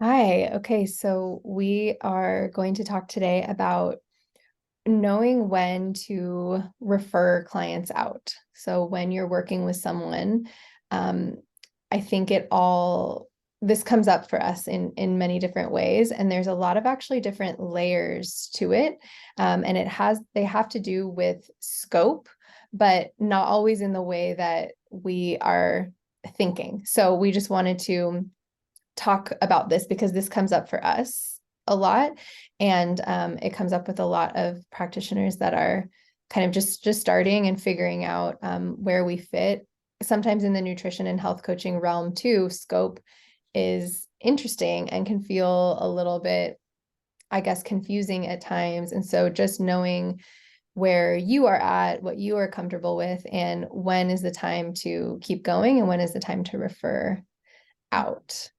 Hi. Okay, so we are going to talk today about knowing when to refer clients out. So when you're working with someone, um, I think this comes up for us in many different ways, and there's a lot of actually different layers to it. And they have to do with scope, but not always in the way that we are thinking. So we just wanted to talk about this because this comes up for us a lot, and it comes up with a lot of practitioners that are kind of just starting and figuring out where we fit. Sometimes in the nutrition and health coaching realm too, scope is interesting and can feel a little bit, I guess, confusing at times. And so just knowing where you are at, what you are comfortable with, and when is the time to keep going and when is the time to refer out.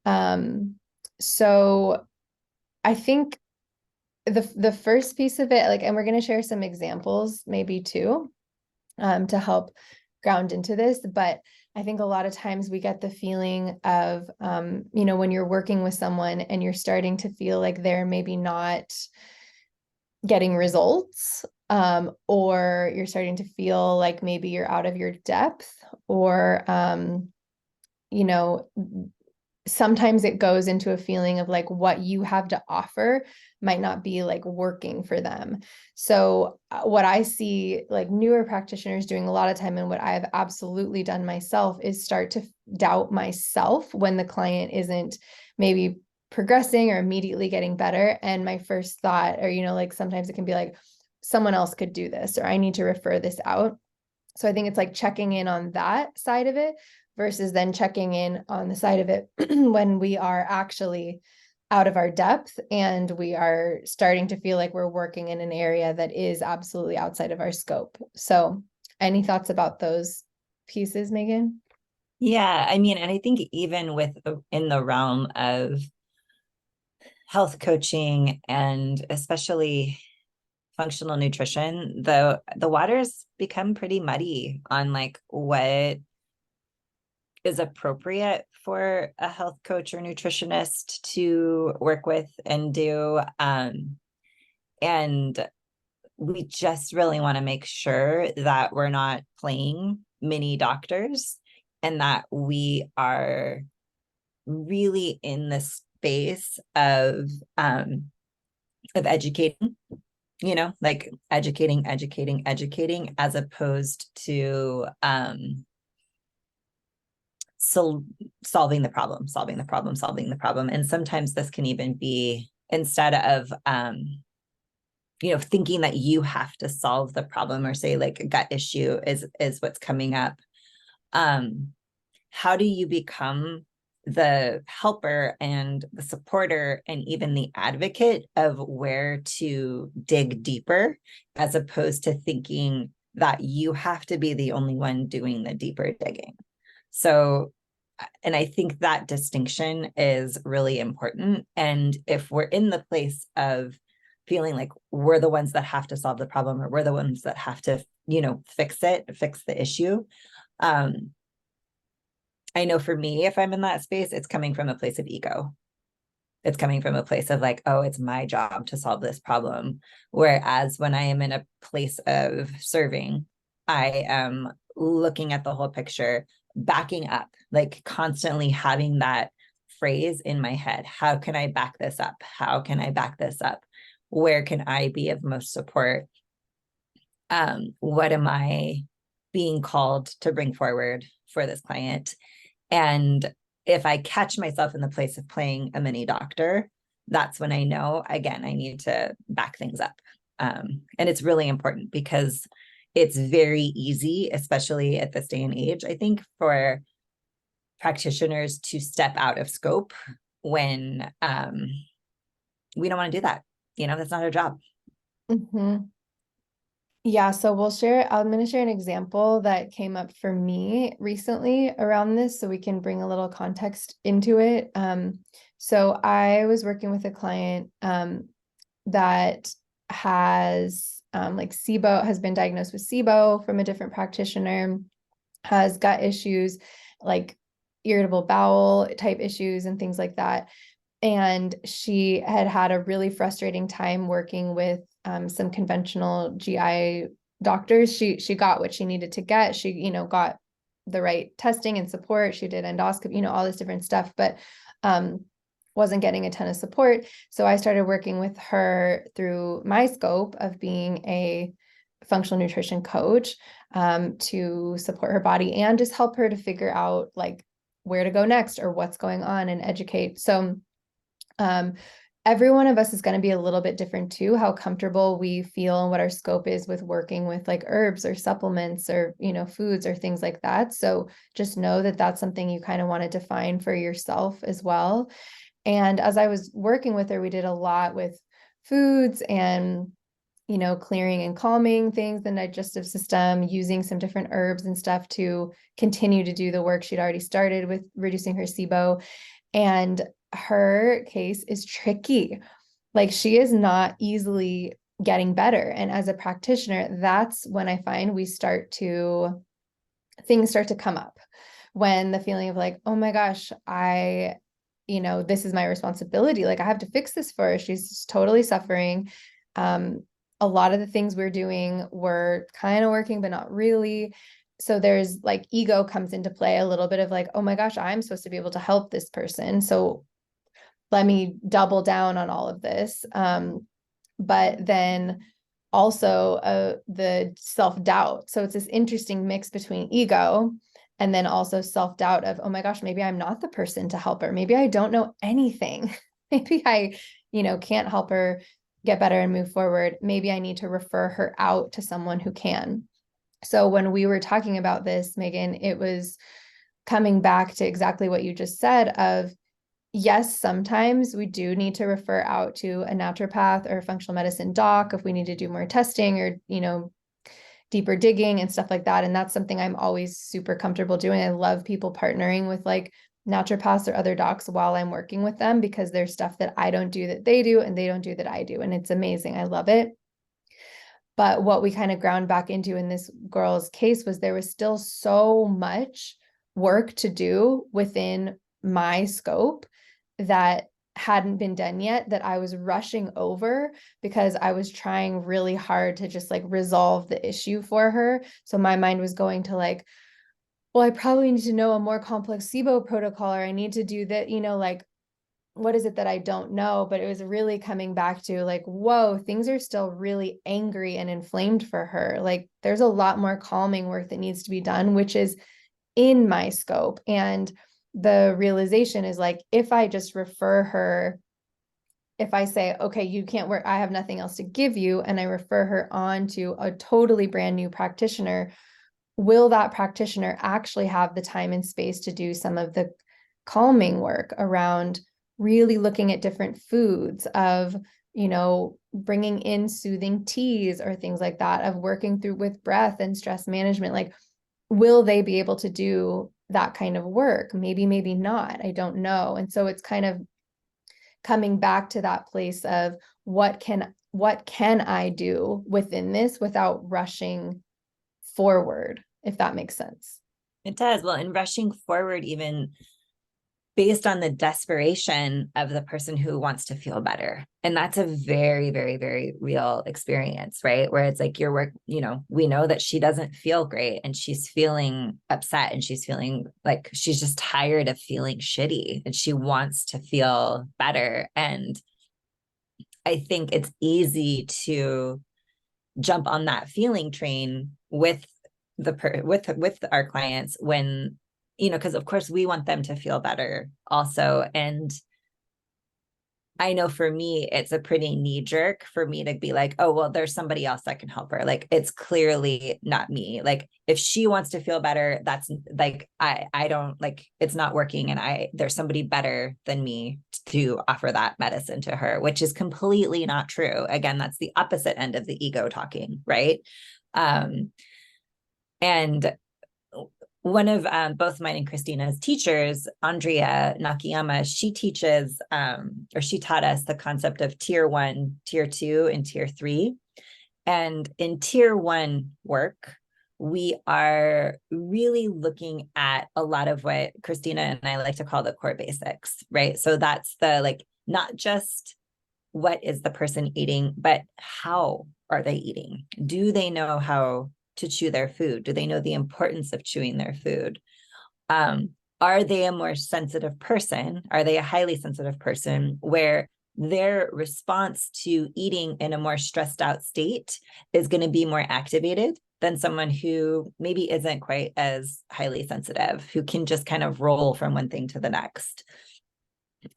Um, so I think the first piece of it, like, and we're going to share some examples maybe too, to help ground into this. But I think a lot of times we get the feeling of, when you're working with someone and you're starting to feel like they're maybe not getting results, or you're starting to feel like maybe you're out of your depth, or, you know, sometimes it goes into a feeling of like what you have to offer might not be like working for them. So what I see like newer practitioners doing a lot of time, and what I've absolutely done myself, is start to doubt myself when the client isn't maybe progressing or immediately getting better. And my first thought, or, like sometimes it can be like, someone else could do this, or I need to refer this out. So I think it's like checking in on that side of it versus then checking in on the side of it when we are actually out of our depth and we are starting to feel like we're working in an area that is absolutely outside of our scope. So any thoughts about those pieces, Megan? Yeah, I mean, and I think even in the realm of health coaching and especially functional nutrition, the waters become pretty muddy on like what is appropriate for a health coach or nutritionist to work with and do. And we just really want to make sure that we're not playing mini doctors and that we are really in the space of educating, like educating as opposed to so solving the problem. And sometimes this can even be instead of thinking that you have to solve the problem, or say like a gut issue is what's coming up. How do you become the helper and the supporter and even the advocate of where to dig deeper, as opposed to thinking that you have to be the only one doing the deeper digging? So, and I think that distinction is really important. And if we're in the place of feeling like we're the ones that have to solve the problem, or we're the ones that have to, fix the issue, I know for me, if I'm in that space, it's coming from a place of ego. It's coming from a place of like, oh, it's my job to solve this problem. Whereas when I am in a place of serving, I am looking at the whole picture, backing up, like constantly having that phrase in my head. How can I back this up? How can I back this up? Where can I be of most support? What am I being called to bring forward for this client? And if I catch myself in the place of playing a mini doctor, that's when I know, again, I need to back things up. And it's really important because it's very easy, especially at this day and age, I think, for practitioners to step out of scope when we don't want to do that. That's not our job. Mm-hmm. Yeah, so I'm going to share an example that came up for me recently around this so we can bring a little context into it. So I was working with a client that has like SIBO, has been diagnosed with SIBO from a different practitioner, has gut issues like irritable bowel type issues and things like that. And she had had a really frustrating time working with some conventional GI doctors. She got what she needed to get. She, got the right testing and support. She did endoscopy, all this different stuff, but wasn't getting a ton of support. So I started working with her through my scope of being a functional nutrition coach, to support her body and just help her to figure out like where to go next or what's going on and educate. So every one of us is going to be a little bit different too, how comfortable we feel and what our scope is with working with like herbs or supplements or, foods or things like that. So just know that that's something you kind of want to define for yourself as well. And as I was working with her, we did a lot with foods and, clearing and calming things, the digestive system, using some different herbs and stuff to continue to do the work she'd already started with reducing her SIBO. And her case is tricky. Like she is not easily getting better. And as a practitioner, that's when I find things start to come up, when the feeling of like, oh my gosh, this is my responsibility. Like I have to fix this for her. She's just totally suffering. A lot of the things we're doing were kind of working, but not really. So there's like ego comes into play a little bit of like, oh my gosh, I'm supposed to be able to help this person. So let me double down on all of this. But then also the self-doubt. So it's this interesting mix between ego and then also self-doubt of, oh my gosh, maybe I'm not the person to help her. Maybe I don't know anything. Maybe I, can't help her get better and move forward. Maybe I need to refer her out to someone who can. So when we were talking about this, Megan, it was coming back to exactly what you just said of, yes, sometimes we do need to refer out to a naturopath or a functional medicine doc if we need to do more testing or, deeper digging and stuff like that. And that's something I'm always super comfortable doing. I love people partnering with like naturopaths or other docs while I'm working with them, because there's stuff that I don't do that they do and they don't do that I do. And it's amazing. I love it. But what we kind of ground back into in this girl's case was there was still so much work to do within my scope that hadn't been done yet, that I was rushing over because I was trying really hard to just like resolve the issue for her. So my mind was going to like, well, I probably need to know a more complex SIBO protocol, or I need to do that, like, what is it that I don't know? But it was really coming back to like, whoa, things are still really angry and inflamed for her. Like there's a lot more calming work that needs to be done, which is in my scope. And the realization is like, if I just refer her, if I say, okay, you can't work, I have nothing else to give you, and I refer her on to a totally brand new practitioner, will that practitioner actually have the time and space to do some of the calming work around really looking at different foods, of, bringing in soothing teas or things like that, of working through with breath and stress management? Like, will they be able to do that kind of work? Maybe, maybe not. I don't know. And so it's kind of coming back to that place of what can I do within this without rushing forward, if that makes sense. It does. Well, and rushing forward, even based on the desperation of the person who wants to feel better. And that's a very, very, very real experience, right? Where it's like your work, we know that she doesn't feel great and she's feeling upset and she's feeling like she's just tired of feeling shitty and she wants to feel better. And I think it's easy to jump on that feeling train with with our clients when, because of course we want them to feel better also. And I know for me, it's a pretty knee jerk for me to be like, oh, well, there's somebody else that can help her. Like, it's clearly not me. Like, if she wants to feel better, that's like, I don't like, it's not working. And there's somebody better than me to offer that medicine to her, which is completely not true. Again, that's the opposite end of the ego talking, right? And one of both mine and Christina's teachers, Andrea Nakayama, she teaches, or she taught us the concept of tier 1, tier 2, and tier 3. And in tier 1 work, we are really looking at a lot of what Christina and I like to call the core basics, right? So that's the like not just what is the person eating, but how are they eating? Do they know how to chew their food? Do they know the importance of chewing their food? Are they a more sensitive person? Are they a highly sensitive person where their response to eating in a more stressed out state is going to be more activated than someone who maybe isn't quite as highly sensitive, who can just kind of roll from one thing to the next?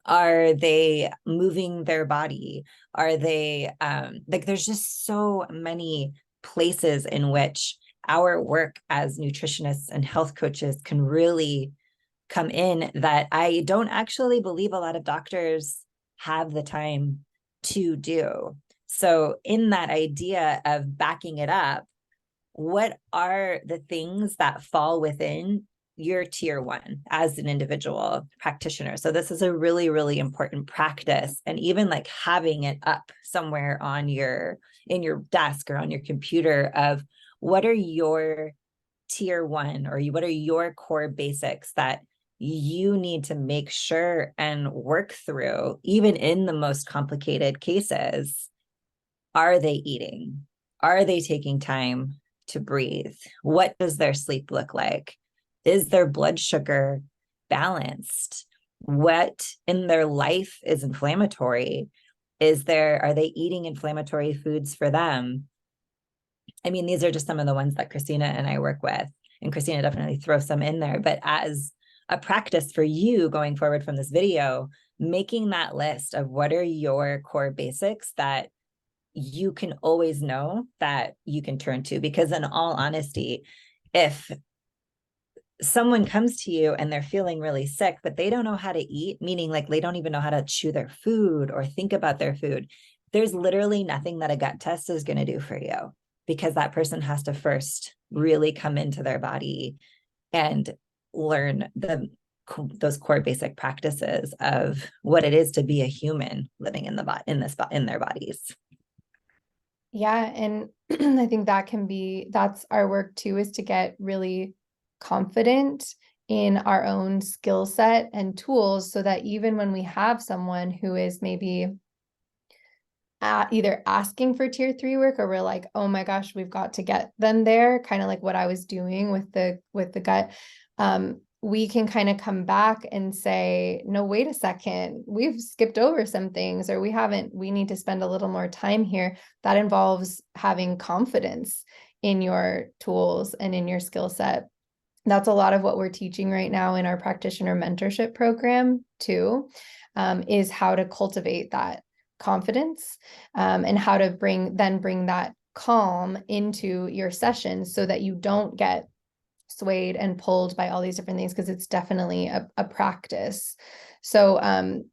Are they moving their body? Are they like, there's just so many places in which our work as nutritionists and health coaches can really come in that I don't actually believe a lot of doctors have the time to do. So in that idea of backing it up, what are the things that fall within your tier one as an individual practitioner? So this is a really, really important practice. And even like having it up somewhere on in your desk or on your computer of what are your tier one, or what are your core basics that you need to make sure and work through, even in the most complicated cases. Are they eating? Are they taking time to breathe? What does their sleep look like? Is their blood sugar balanced? What in their life is inflammatory? Are they eating inflammatory foods for them? I mean, these are just some of the ones that Christina and I work with, and Christina definitely throws some in there. But as a practice for you going forward from this video, making that list of what are your core basics that you can always know that you can turn to. Because in all honesty, if someone comes to you and they're feeling really sick, but they don't know how to eat, meaning like they don't even know how to chew their food or think about their food, there's literally nothing that a gut test is going to do for you, because that person has to first really come into their body and learn those core basic practices of what it is to be a human living in their bodies. Yeah. And I think that's our work too, is to get really confident in our own skill set and tools, so that even when we have someone who is maybe either asking for tier 3 work, or we're like, oh my gosh, we've got to get them there, kind of like what I was doing with the gut, we can kind of come back and say, no, wait a second, we've skipped over some things, or we need to spend a little more time here. That involves having confidence in your tools and in your skill set. That's a lot of what we're teaching right now in our practitioner mentorship program too, is how to cultivate that confidence, and how to bring that calm into your sessions, so that you don't get swayed and pulled by all these different things, because it's definitely a practice. So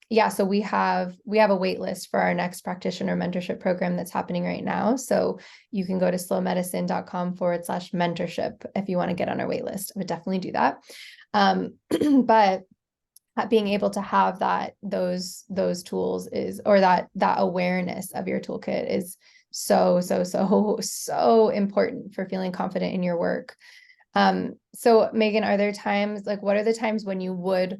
yeah, so we have a wait list for our next practitioner mentorship program that's happening right now. So you can go to slowmedicine.com/mentorship if you want to get on our wait list. I would definitely do that. But being able to have those tools or that awareness of your toolkit is so important for feeling confident in your work. So Megan, are there times, like, what are the times when you would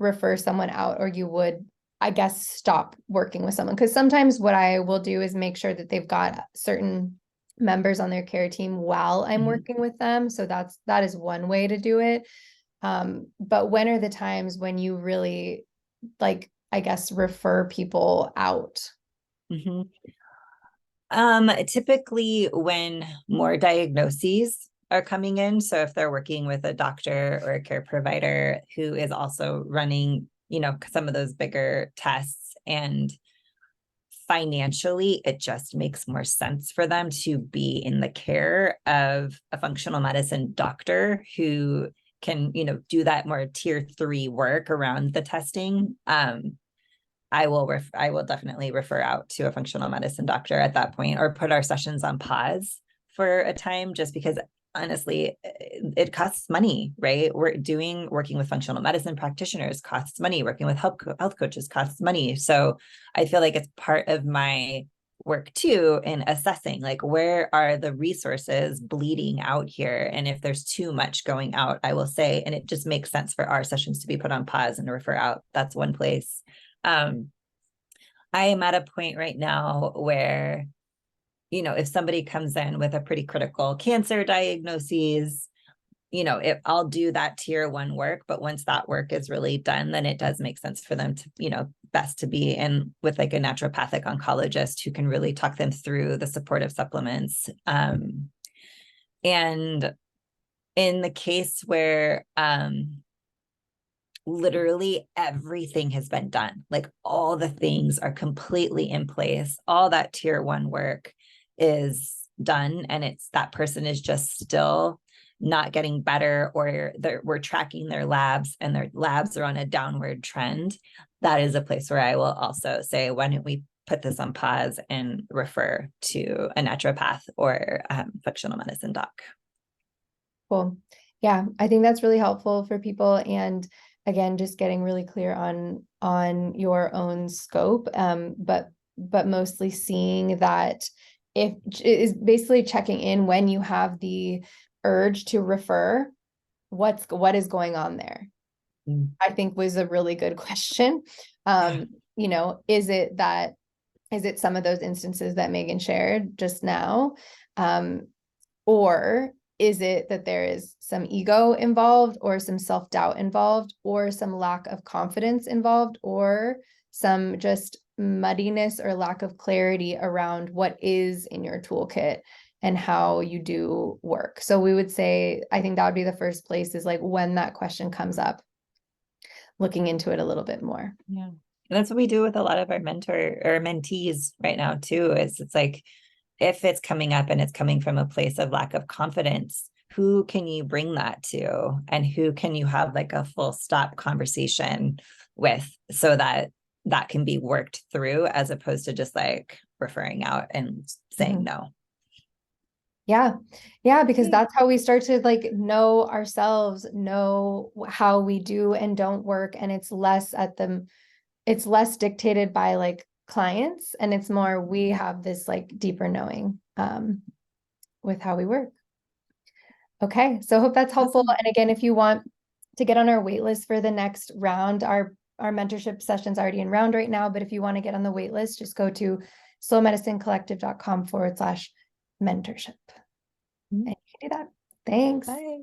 refer someone out, or you would, I guess, stop working with someone? Because sometimes what I will do is make sure that they've got certain members on their care team while I'm working with them. So that is one way to do it. But when are the times when you really, like, I guess, refer people out? Typically when more diagnoses are coming in. So if they're working with a doctor or a care provider who is also running, some of those bigger tests, and financially, it just makes more sense for them to be in the care of a functional medicine doctor who can, do that more tier 3 work around the testing. I will definitely refer out to a functional medicine doctor at that point, or put our sessions on pause for a time, just because honestly, it costs money, right? Working with functional medicine practitioners costs money. Working with health coaches costs money. So I feel like it's part of my work too in assessing, like, where are the resources bleeding out here? And if there's too much going out, I will say, and it just makes sense for our sessions to be put on pause and to refer out. That's one place. I am at a point right now where, if somebody comes in with a pretty critical cancer diagnosis, I'll do that tier one work, but once that work is really done, then it does make sense for them to, best to be in with like a naturopathic oncologist who can really talk them through the supportive supplements. And in the case where literally everything has been done, like all the things are completely in place, all that tier one work is done, and it's that person is just still not getting better, or we're tracking their labs and their labs are on a downward trend, that is a place where I will also say, why don't we put this on pause and refer to a naturopath or functional medicine doc. Cool. Yeah, I think that's really helpful for people. And again, just getting really clear on your own scope. But mostly seeing that if is basically checking in when you have the urge to refer, what is going on there? I think was a really good question. Is it some of those instances that Megan shared just now? Or is it that there is some ego involved, or some self-doubt involved, or some lack of confidence involved, or some just muddiness or lack of clarity around what is in your toolkit and how you do work? So we would say, I think that would be the first place, is like when that question comes up, looking into it a little bit more. Yeah. And that's what we do with a lot of our mentor or mentees right now too, is it's like, if it's coming up and it's coming from a place of lack of confidence, who can you bring that to, and who can you have like a full stop conversation with, so that that can be worked through, as opposed to just like referring out and saying no. Yeah, because that's how we start to like know ourselves, know how we do and don't work. And it's less dictated by like clients, and it's more, we have this like deeper knowing with how we work. Okay, so hope that's helpful. Awesome. And again, if you want to get on our wait list for the next round, our mentorship session's already in round right now, but if you want to get on the wait list, just go to slowmedicinecollective.com/mentorship. And you can do that. Thanks. Bye.